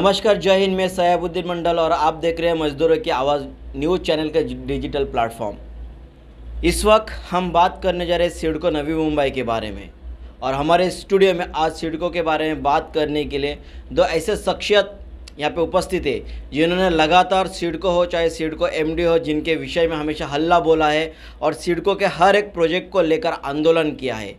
नमस्कार, जय हिंद। मैं सयाबुद्दीन मंडल और आप देख रहे हैं मजदूरों की आवाज़ न्यूज़ चैनल का डिजिटल प्लेटफॉर्म। इस वक्त हम बात करने जा रहे हैं सिडको नवी मुंबई के बारे में। और हमारे स्टूडियो में आज सिडको के बारे में बात करने के लिए दो ऐसे शख्सियत यहाँ पे उपस्थित है जिन्होंने लगातार सिडको हो चाहे सिडको एमडी हो, जिनके विषय में हमेशा हल्ला बोला है और सिडको के हर एक प्रोजेक्ट को लेकर आंदोलन किया है।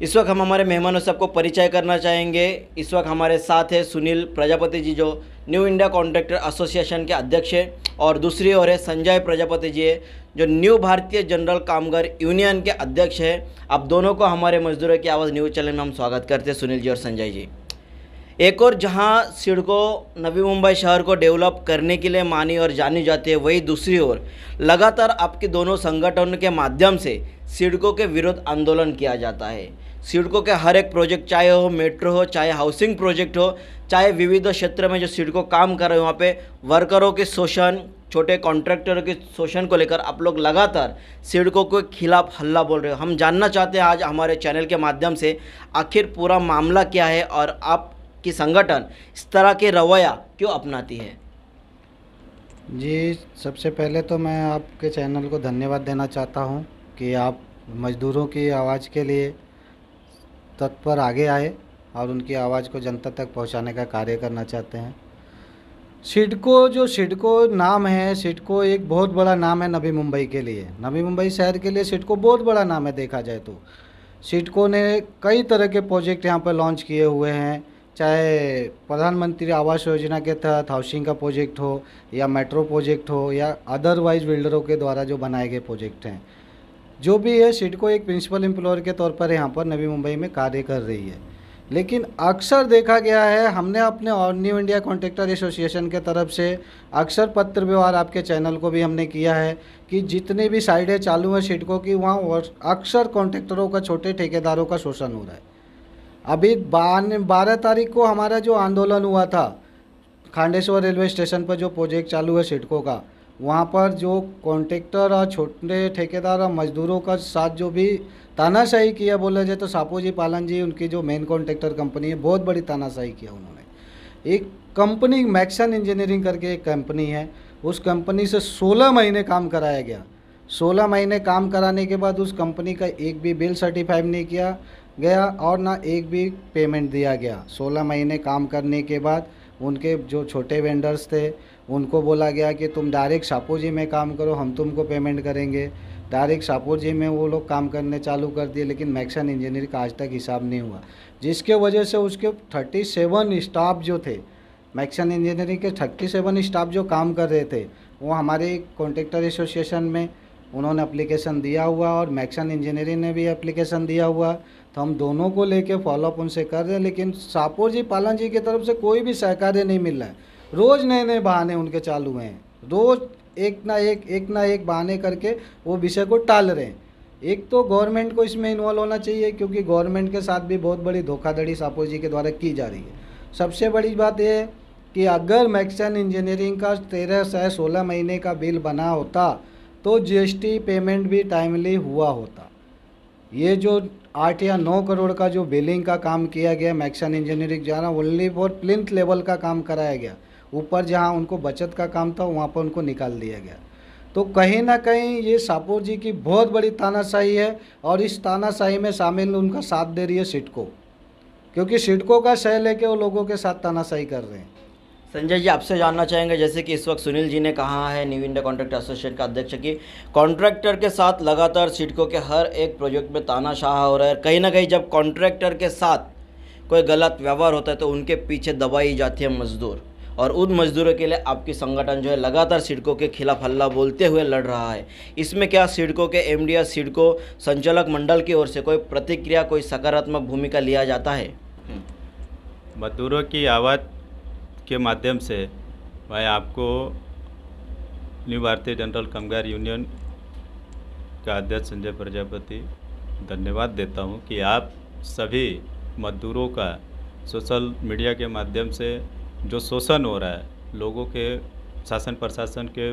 इस वक्त हम हमारे मेहमानों से आपको परिचय करना चाहेंगे। इस वक्त हमारे साथ है सुनील प्रजापति जी, जो न्यू इंडिया कॉन्ट्रैक्टर एसोसिएशन के अध्यक्ष है, और दूसरी ओर है संजय प्रजापति जी है, जो न्यू भारतीय जनरल कामगार यूनियन के अध्यक्ष है। आप दोनों को हमारे मजदूरों की आवाज़ न्यूज़ चैनल में हम स्वागत करते हैं, सुनील जी और संजय जी। एक और जहां सिडको नवी मुंबई शहर को डेवलप करने के लिए मानी और जानी जाती है, वही दूसरी ओर लगातार आपके दोनों संगठनों के माध्यम से सिडको के विरोध आंदोलन किया जाता है। सिडको के हर एक प्रोजेक्ट, चाहे हो मेट्रो हो, चाहे हाउसिंग प्रोजेक्ट हो, चाहे विविध क्षेत्र में जो सिडको काम कर रहे हो, वहाँ पे वर्करों के शोषण, छोटे कॉन्ट्रैक्टरों के शोषण को लेकर आप लोग लगातार सिडको के खिलाफ हल्ला बोल रहे हो। हम जानना चाहते हैं आज हमारे चैनल के माध्यम से आखिर पूरा मामला क्या है और आपकी संगठन इस तरह के रवैया क्यों अपनाती है। जी, सबसे पहले तो मैं आपके चैनल को धन्यवाद देना चाहता हूं कि आप मज़दूरों की आवाज़ के लिए तत्पर आगे आए और उनकी आवाज़ को जनता तक पहुंचाने का कार्य करना चाहते हैं। सिडको नाम है, सिडको एक बहुत बड़ा नाम है नवी मुंबई के लिए। नवी मुंबई शहर के लिए सिडको बहुत बड़ा नाम है। देखा जाए तो सिडको ने कई तरह के प्रोजेक्ट यहाँ पर लॉन्च किए हुए हैं, चाहे प्रधानमंत्री आवास योजना के तहत हाउसिंग का प्रोजेक्ट हो या मेट्रो प्रोजेक्ट हो या अदरवाइज बिल्डरों के द्वारा जो बनाए गए प्रोजेक्ट हैं। जो भी है, सिडको एक प्रिंसिपल एम्प्लॉयर के तौर पर यहाँ पर नवी मुंबई में कार्य कर रही है। लेकिन अक्सर देखा गया है, हमने अपने और न्यू इंडिया कॉन्ट्रैक्टर एसोसिएशन के तरफ से अक्सर पत्र व्यवहार आपके चैनल को भी हमने किया है कि जितनी भी साइडें चालू हैं सिडको की, वहाँ अक्सर कॉन्ट्रैक्टरों का, छोटे ठेकेदारों का शोषण हो रहा है। अभी 12 तारीख को हमारा जो आंदोलन हुआ था खांडेश्वर रेलवे स्टेशन पर, जो प्रोजेक्ट चालू है सिडको का, वहाँ पर जो कॉन्ट्रैक्टर और छोटे ठेकेदार और मजदूरों का साथ जो भी तानाशाही किया, बोला जाए तो सापोजी पालन जी, उनकी जो मेन कॉन्ट्रैक्टर कंपनी है, बहुत बड़ी तानाशाही किया उन्होंने। एक कंपनी मैक्सन इंजीनियरिंग करके एक कंपनी है, उस कंपनी से 16 महीने काम कराया गया। 16 महीने काम कराने के बाद उस कंपनी का एक भी बिल सर्टिफाई नहीं किया गया और ना एक भी पेमेंट दिया गया। 16 महीने काम करने के बाद उनके जो छोटे वेंडर्स थे उनको बोला गया कि तुम डायरेक्ट सापोजी में काम करो, हम तुमको पेमेंट करेंगे। डायरेक्ट सापोजी में वो लोग काम करने चालू कर दिए, लेकिन मैक्सन इंजीनियरिंग का आज तक हिसाब नहीं हुआ, जिसके वजह से उसके 37 स्टाफ जो थे, मैक्सन इंजीनियरिंग के 37 स्टाफ जो काम कर रहे थे, वो हमारे कॉन्ट्रैक्टर एसोसिएशन में उन्होंने एप्लीकेशन दिया हुआ और मैक्सन इंजीनियरिंग ने भी एप्लीकेशन दिया हुआ। तो हम दोनों को लेके फॉलोअप उनसे कर रहे हैं, लेकिन सापोजी पालन जी की तरफ से कोई भी सहकार्य नहीं मिल रहा है। रोज़ नए नए बहाने उनके चालू हैं, रोज़ एक ना एक बहाने करके वो विषय को टाल रहे हैं। एक तो गवर्नमेंट को इसमें इन्वॉल्व होना चाहिए, क्योंकि गवर्नमेंट के साथ भी बहुत बड़ी धोखाधड़ी सापोजी के द्वारा की जा रही है। सबसे बड़ी बात यह है कि अगर मैक्सन इंजीनियरिंग का 13 से 16 महीने का बिल बना होता तो जीएसटी पेमेंट भी टाइमली हुआ होता। ये जो 8 या 9 करोड़ का जो बिलिंग का काम किया गया मैक्सन इंजीनियरिंग द्वारा, ओनली फॉर प्लिंथ लेवल का काम कराया गया। ऊपर जहां उनको बचत का काम था वहां पर उनको निकाल दिया गया। तो कहीं ना कहीं ये सापोर जी की बहुत बड़ी तानाशाही है, और इस तानाशाही में शामिल उनका साथ दे रही है सिडको, क्योंकि सिडको का शय लेके वो लोगों के साथ तानाशाही कर रहे हैं। संजय जी, आपसे जानना चाहेंगे, जैसे कि इस वक्त सुनील जी ने कहा है, न्यू इंडिया कॉन्ट्रैक्टर एसोसिएशन का अध्यक्ष, कि कॉन्ट्रैक्टर के साथ लगातार सिडको के हर एक प्रोजेक्ट में तानाशाह हो रहा है। कहीं ना कहीं जब कॉन्ट्रैक्टर के साथ कोई गलत व्यवहार होता है तो उनके पीछे दबाई जाती है मजदूर, और उन मजदूरों के लिए आपकी संगठन जो है लगातार सिडको के खिलाफ हल्ला बोलते हुए लड़ रहा है। इसमें क्या सिडको के एमडी या सिडको संचालक मंडल की ओर से कोई प्रतिक्रिया, कोई सकारात्मक भूमिका लिया जाता है? मजदूरों की आवाज़ के माध्यम से मैं आपको न्यू भारतीय जनरल कामगार यूनियन का अध्यक्ष संजय प्रजापति धन्यवाद देता हूं कि आप सभी मजदूरों का सोशल मीडिया के माध्यम से जो शोषण हो रहा है, लोगों के शासन प्रशासन के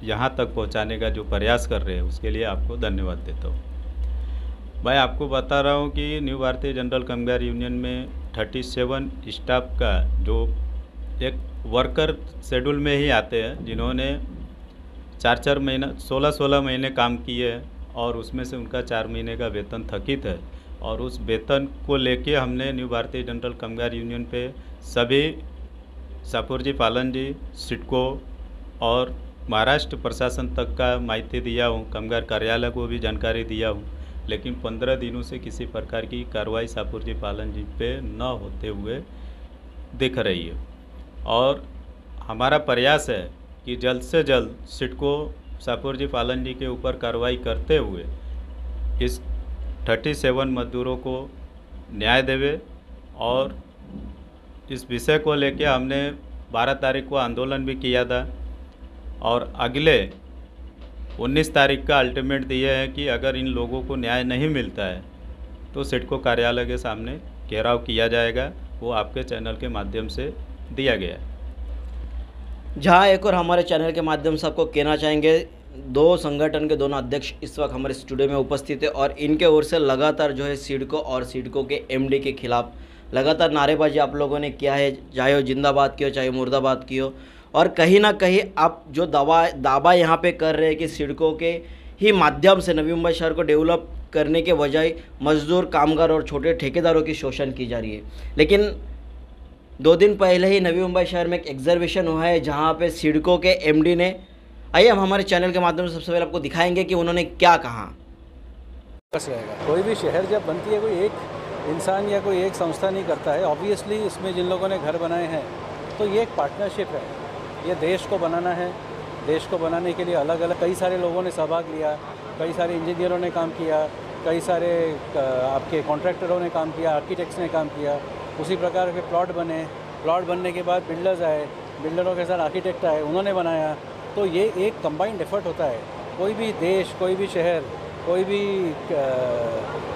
यहाँ तक पहुँचाने का जो प्रयास कर रहे हैं, उसके लिए आपको धन्यवाद देता हूँ। मैं आपको बता रहा हूँ कि न्यू भारतीय जनरल कामगार यूनियन में 37 स्टाफ का जो एक वर्कर शेड्यूल में ही आते हैं, जिन्होंने 4 महीना 16 महीने काम किए हैं और उसमें से उनका 4 महीने का वेतन थकित है। और उस वेतन को लेके हमने न्यू भारतीय जनरल कामगार यूनियन पे सभी शाहपुरजी पालन जी, सिडको और महाराष्ट्र प्रशासन तक का माहिती दिया हूँ, कामगार कार्यालय को भी जानकारी दिया हूँ, लेकिन 15 दिनों से किसी प्रकार की कार्रवाई शाहपुरजी पालन जी पे न होते हुए दिख रही है। और हमारा प्रयास है कि जल्द से जल्द सिडको शाहपुरजी पालन जी के ऊपर कार्रवाई करते हुए इस 37 मजदूरों को न्याय देवे। और इस विषय को लेकर हमने 12 तारीख को आंदोलन भी किया था और अगले 19 तारीख का अल्टीमेट दिए है कि अगर इन लोगों को न्याय नहीं मिलता है तो सिडको कार्यालय के सामने घेराव किया जाएगा। वो आपके चैनल के माध्यम से दिया गया है। जहाँ एक और हमारे चैनल के माध्यम से आपको कहना चाहेंगे, दो संगठन के दोनों अध्यक्ष इस वक्त हमारे स्टूडियो में उपस्थित है और इनके ओर से लगातार जो है सिडको और सिडको के एमडी के खिलाफ लगातार नारेबाजी आप लोगों ने किया है, चाहे वो जिंदाबाद की हो चाहे मुर्दाबाद की हो। और कहीं ना कहीं आप जो दावा यहाँ पे कर रहे हैं कि सिडको के ही माध्यम से नवी मुंबई शहर को डेवलप करने के बजाय मजदूर, कामगार और छोटे ठेकेदारों की शोषण की जा रही है। लेकिन 2 दिन पहले ही नवी मुंबई शहर में एक एग्जीबिशन हुआ है जहाँ पे सिडको के एमडी ने, आइए हम हमारे चैनल के माध्यम से सबसे पहले आपको दिखाएंगे कि उन्होंने क्या कहा। कोई भी शहर जब बनती है, कोई एक इंसान या कोई एक संस्था नहीं करता है। ऑब्वियसली इसमें जिन लोगों ने घर बनाए हैं तो ये एक पार्टनरशिप है। ये देश को बनाना है। देश को बनाने के लिए अलग अलग कई सारे लोगों ने सहभाग लिया, कई सारे इंजीनियरों ने काम किया, कई सारे आपके कॉन्ट्रैक्टरों ने काम किया, आर्किटेक्ट्स ने काम किया। उसी प्रकार के प्लॉट बने, प्लॉट बनने के बाद बिल्डर्स आए, बिल्डरों के साथ आर्किटेक्ट आए, उन्होंने बनाया। तो ये एक कंबाइंड एफर्ट होता है। कोई भी देश, कोई भी शहर, कोई भी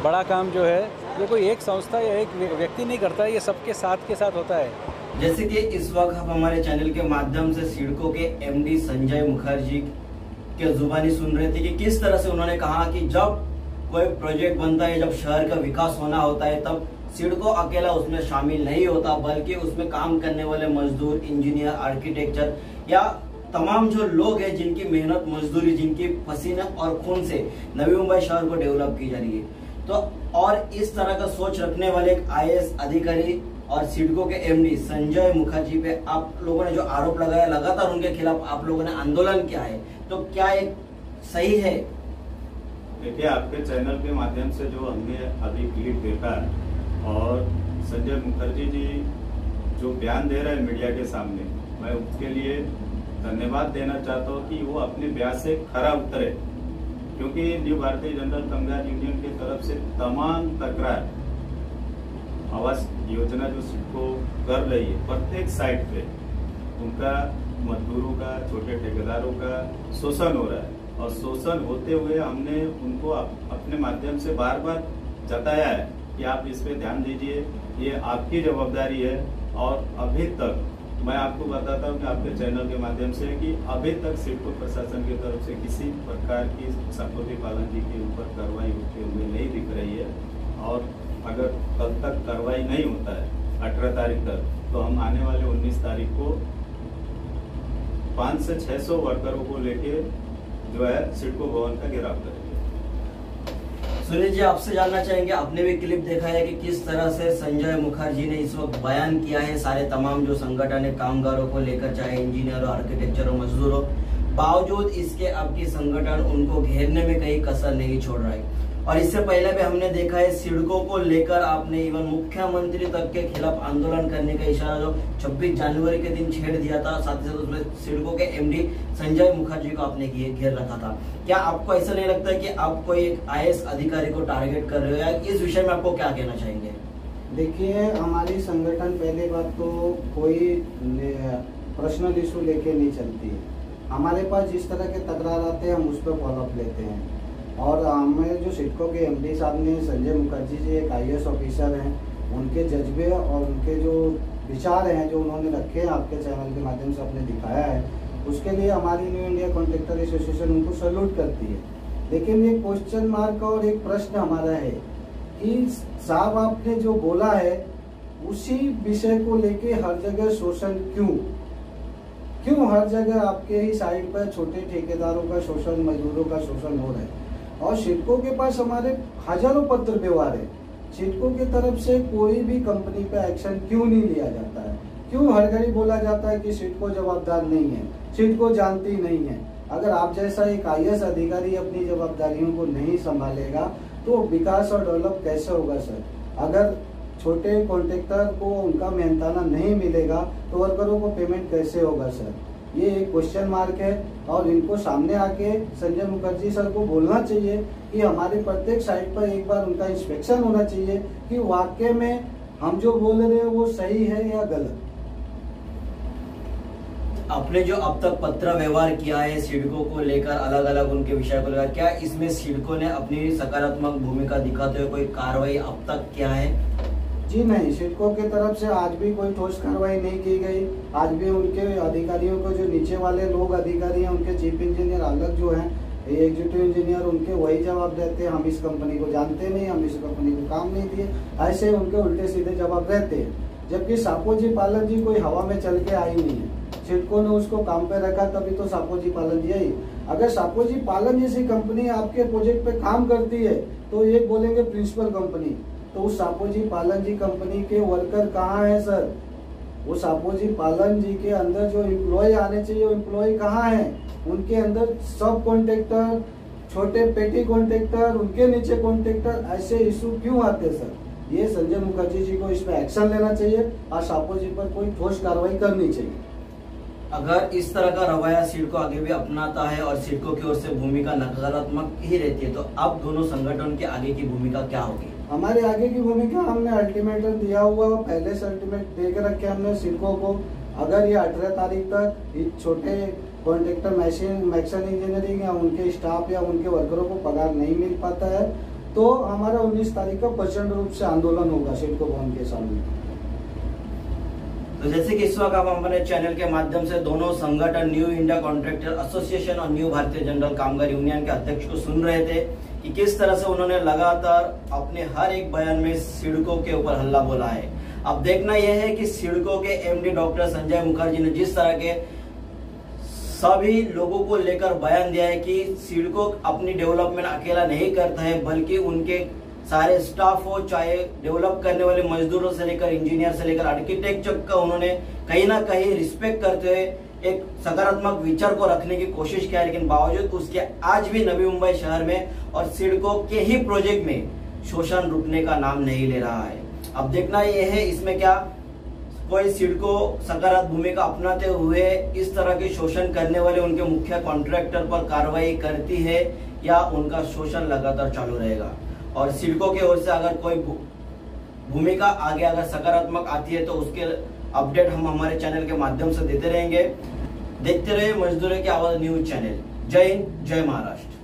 बड़ा काम जो है ये कोई एक संस्था या एक व्यक्ति नहीं करता है, ये सबके साथ के साथ होता है। जैसे कि इस वक्त हम हमारे चैनल के माध्यम से सिडको के एमडी संजय मुखर्जी के जुबानी सुन रहे थे कि किस तरह से उन्होंने कहा कि जब कोई प्रोजेक्ट बनता है, जब शहर का विकास होना होता है, तब सिडको अकेला उसमें शामिल नहीं होता, बल्कि उसमें काम करने वाले मजदूर, इंजीनियर, आर्किटेक्चर या तमाम जो लोग हैं जिनकी मेहनत मजदूरी, जिनकी पसीना और खून से नवी मुंबई शहर को डेवलप की जा रही है। तो और इस तरह का सोच रखने वाले एक IAS अधिकारी और सिडको के एमडी संजय मुखर्जी पे आप लोगों ने जो आरोप लगाया, लगातार उनके खिलाफ आप लोगों ने आंदोलन किया है, तो क्या एक सही है? देखिए, आपके चैनल के माध्यम से जो हमने अभी क्लिप देखा और संजय मुखर्जी जी जो बयान दे रहे हैं मीडिया के सामने, मैं उसके लिए धन्यवाद देना चाहता हूँ कि वो अपने बयान से खरा उतरे। क्योंकि न्यू भारतीय जनरल कामगार यूनियन की तरफ से तमाम तकरार आवास योजना जो सिडको कर रही है, प्रत्येक साइट पे उनका मजदूरों का, छोटे ठेकेदारों का शोषण हो रहा है। और शोषण होते हुए हमने उनको अपने माध्यम से बार बार जताया है कि आप इस पे ध्यान दीजिए, ये आपकी जवाबदारी है। और अभी तक मैं आपको बताता हूँ कि आपके चैनल के माध्यम से कि अभी तक सिडको प्रशासन की तरफ से किसी प्रकार की शाहपुरजी पालन जी के ऊपर कार्रवाई होते हुए नहीं दिख रही है। और अगर कल तक कार्रवाई नहीं होता है 18 तारीख तक, तो हम आने वाले 19 तारीख को 500 से 600 वर्करों को लेके जो है सिडको भवन का घेराव करेंगे। सुनील जी, आपसे जानना चाहेंगे, आपने भी क्लिप देखा है कि किस तरह से संजय मुखर्जी ने इस वक्त बयान किया है सारे तमाम जो संगठन है कामगारों को लेकर, चाहे इंजीनियर हो, आर्किटेक्चर हो, मजदूर हो, बावजूद इसके आपकी संगठन उनको घेरने में कहीं कसर नहीं छोड़ रहा है। और इससे पहले भी हमने देखा है सिडको को लेकर आपने इवन मुख्यमंत्री तक के खिलाफ आंदोलन करने का इशारा जो 26 जनवरी के दिन छेड़ दिया था, साथ ही साथ उसमें सिडको के एमडी संजय मुखर्जी को आपने घेर रखा था। क्या आपको ऐसा नहीं लगता है कि आप कोई एक IAS अधिकारी को टारगेट कर रहे हो, या इस विषय में आपको क्या कहना चाहेंगे? देखिए, हमारी संगठन पहले बात तो कोई पर्सनल इशू लेके नहीं चलती है। हमारे पास जिस तरह के तकरार आते हैं हम उस पर फॉलोअप लेते हैं। और हमें जो सिडको के एमडी साहब ने, संजय मुखर्जी जी एक IAS ऑफिसर हैं, उनके जज्बे और उनके जो विचार हैं जो उन्होंने रखे हैं आपके चैनल के माध्यम से आपने दिखाया है, उसके लिए हमारी न्यू इंडिया कॉन्ट्रैक्टर एसोसिएशन उनको सैल्यूट करती है। लेकिन एक क्वेश्चन मार्क और एक प्रश्न हमारा है कि साहब आपने जो बोला है उसी विषय को लेके हर जगह शोषण क्यों हर जगह आपके ही साइड पर छोटे ठेकेदारों का शोषण, मजदूरों का शोषण हो रहा है। और सिडको के पास हमारे हजारों पत्र व्यवहार है, सिडको की तरफ से कोई भी कंपनी पे एक्शन क्यों नहीं लिया जाता है? क्यों हर घड़ी बोला जाता है कि सिडको जवाबदार नहीं है, सिडको जानती नहीं है? अगर आप जैसा एक IAS अधिकारी अपनी जवाबदारियों को नहीं संभालेगा तो विकास और डेवलप कैसे होगा सर? अगर छोटे कॉन्ट्रैक्टर को उनका मेहनताना नहीं मिलेगा तो वर्करों को पेमेंट कैसे होगा सर? ये एक क्वेश्चन मार्क है। और इनको सामने आके संजय मुखर्जी सर को बोलना चाहिए कि हमारे प्रत्येक साइट पर एक बार उनका इंस्पेक्शन होना चाहिए कि वाकई में हम जो बोल रहे हैं वो सही है या गलत। आपने जो अब तक पत्र व्यवहार किया है सिडको को लेकर, अलग अलग उनके विषय को लेकर, क्या इसमें सिडको ने अपनी सकारात्मक भूमिका दिखाते हुए कोई कार्रवाई अब तक किया है? जी नहीं, सिडको की तरफ से आज भी कोई ठोस कार्रवाई नहीं की गई। आज भी उनके अधिकारियों को, जो नीचे वाले लोग अधिकारी हैं, उनके चीफ इंजीनियर अलग जो हैं, एग्जीक्यूटिव इंजीनियर, उनके वही जवाब देते हैं, हम इस कंपनी को जानते नहीं, हम इस कंपनी को काम नहीं दिए, ऐसे उनके उल्टे सीधे जवाब रहते हैं। जबकि सापोजी पालन जी कोई हवा में चल के आई नहीं है, सिडको ने उसको काम पे रखा तभी तो सापोजी पालन जी आई। अगर सापोजी पालन जैसी कंपनी आपके प्रोजेक्ट पे काम करती है तो ये बोलेंगे प्रिंसिपल कंपनी, तो उस सापोजी पालन जी कंपनी के वर्कर कहाँ है सर? वो सापोजी पालन जी के अंदर जो एम्प्लॉय आने चाहिए वो एम्प्लॉय कहाँ है? उनके अंदर सब कॉन्ट्रैक्टर, छोटे पेटी कॉन्ट्रैक्टर, उनके नीचे कॉन्ट्रैक्टर, ऐसे इशू क्यों आते सर? ये संजय मुखर्जी जी को इस पर एक्शन लेना चाहिए और सापोजी पर कोई ठोस कार्रवाई करनी चाहिए। अगर इस तरह का रवैया सिडको आगे भी अपनाता है और सिडको की ओर से भूमिका नकारात्मक ही रहती है तो अब दोनों संगठन के आगे की भूमिका क्या होगी? हमारे आगे की भूमिका, हमने अल्टीमेटम दिया हुआ, पहले से अल्टीमेट दे के रखे हमने सिडको को। अगर ये 18 तारीख तक इस छोटे कॉन्ट्रैक्टर मैक्सन इंजीनियरिंग या उनके स्टाफ या उनके वर्करों को पगार नहीं मिल पाता है तो हमारा 19 तारीख को प्रचंड रूप से आंदोलन होगा सिडको भवन के सामने। तो जैसे कि इस वक्त आप हमारे चैनल के माध्यम से दोनों संगठन न्यू इंडिया कॉन्ट्रैक्टर एसोसिएशन और न्यू भारतीय जनरल कामगार यूनियन के अध्यक्ष को सुन रहे थे कि किस तरह से उन्होंने लगातार अपने हर एक बयान में सिडको के ऊपर हल्ला बोला है। अब देखना यह है कि सिडको के MD डॉक्टर संजय मुखर्जी ने जिस तरह के सभी लोगों को लेकर बयान दिया है कि सिडको अपनी डेवलपमेंट अकेला नहीं करता है बल्कि उनके सारे स्टाफ हो, चाहे डेवलप करने वाले मजदूरों से लेकर इंजीनियर से लेकर आर्किटेक्चर का उन्होंने कहीं ना कहीं रिस्पेक्ट करते हुए एक सकारात्मक विचार को रखने की कोशिश किया, लेकिन बावजूद उसके आज भी नवी मुंबई शहर में और सिडको के ही प्रोजेक्ट में शोषण रुकने का नाम नहीं ले रहा है। अब देखना यह है इसमें क्या कोई सिडको सकारात्मक भूमिका अपनाते हुए इस तरह के शोषण करने वाले उनके मुख्य कॉन्ट्रैक्टर पर कार्रवाई करती है या उनका शोषण लगातार चालू रहेगा। और सिडको की ओर से अगर कोई भूमिका आगे अगर सकारात्मक आती है तो उसके अपडेट हम हमारे चैनल के माध्यम से देते रहेंगे। देखते रहिए मजदूरों की आवाज न्यूज चैनल। जय हिंद, जय महाराष्ट्र।